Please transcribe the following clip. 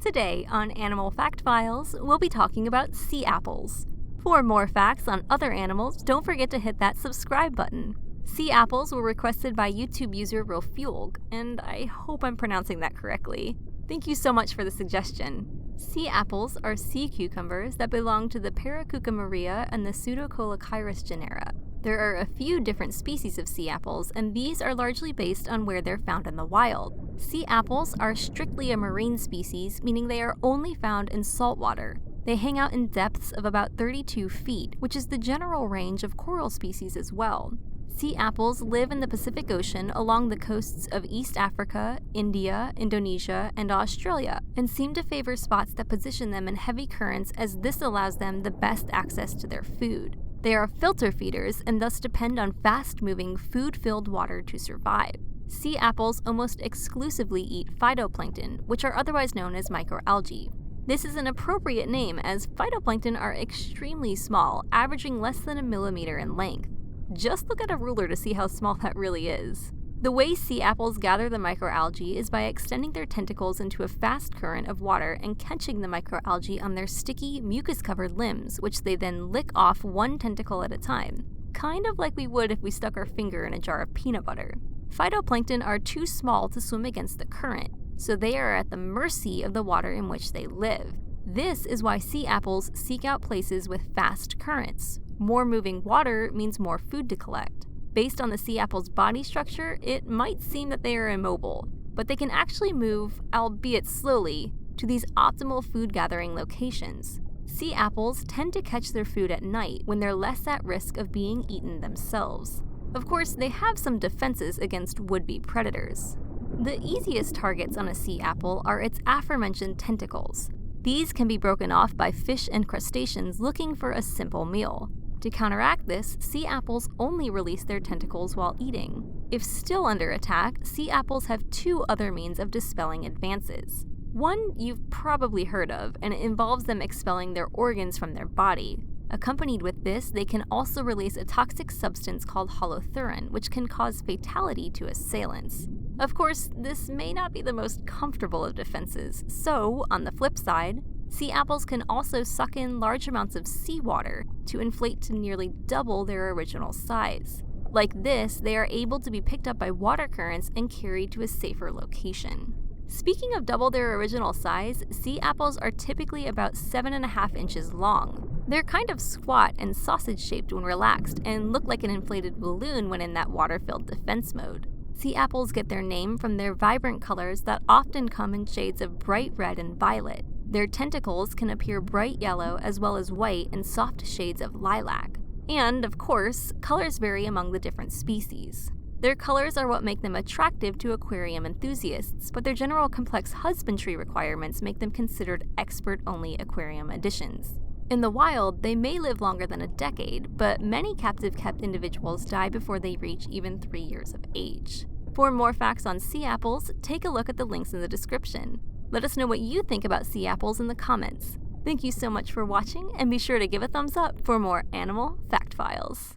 Today on Animal Fact Files, we'll be talking about sea apples. For more facts on other animals, don't forget to hit that subscribe button. Sea apples were requested by YouTube user Rolfuelg, and I hope I'm pronouncing that correctly. Thank you so much for the suggestion. Sea apples are sea cucumbers that belong to the Paracucumaria and the Pseudocolochirus genera. There are a few different species of sea apples, and these are largely based on where they're found in the wild. Sea apples are strictly a marine species, meaning they are only found in saltwater. They hang out in depths of about 32 feet, which is the general range of coral species as well. Sea apples live in the Pacific Ocean along the coasts of East Africa, India, Indonesia, and Australia, and seem to favor spots that position them in heavy currents as this allows them the best access to their food. They are filter feeders and thus depend on fast-moving, food-filled water to survive. Sea apples almost exclusively eat phytoplankton, which are otherwise known as microalgae. This is an appropriate name as phytoplankton are extremely small, averaging less than a millimeter in length. Just look at a ruler to see how small that really is. The way sea apples gather the microalgae is by extending their tentacles into a fast current of water and catching the microalgae on their sticky, mucus-covered limbs, which they then lick off one tentacle at a time, kind of like we would if we stuck our finger in a jar of peanut butter. Phytoplankton are too small to swim against the current, so they are at the mercy of the water in which they live. This is why sea apples seek out places with fast currents. More moving water means more food to collect. Based on the sea apple's body structure, it might seem that they are immobile, but they can actually move, albeit slowly, to these optimal food-gathering locations. Sea apples tend to catch their food at night when they're less at risk of being eaten themselves. Of course, they have some defenses against would-be predators. The easiest targets on a sea apple are its aforementioned tentacles. These can be broken off by fish and crustaceans looking for a simple meal. To counteract this, sea apples only release their tentacles while eating. If still under attack, sea apples have two other means of dispelling advances. One you've probably heard of, and it involves them expelling their organs from their body. Accompanied with this, they can also release a toxic substance called holothurin, which can cause fatality to assailants. Of course, this may not be the most comfortable of defenses, so, on the flip side, sea apples can also suck in large amounts of seawater to inflate to nearly double their original size. Like this, they are able to be picked up by water currents and carried to a safer location. Speaking of double their original size, sea apples are typically about 7.5 inches long. They're kind of squat and sausage-shaped when relaxed and look like an inflated balloon when in that water-filled defense mode. Sea apples get their name from their vibrant colors that often come in shades of bright red and violet. Their tentacles can appear bright yellow as well as white and soft shades of lilac. And, of course, colors vary among the different species. Their colors are what make them attractive to aquarium enthusiasts, but their general complex husbandry requirements make them considered expert-only aquarium additions. In the wild, they may live longer than a decade, but many captive-kept individuals die before they reach even 3 years of age. For more facts on sea apples, take a look at the links in the description. Let us know what you think about sea apples in the comments. Thank you so much for watching, and be sure to give a thumbs up for more Animal Fact Files.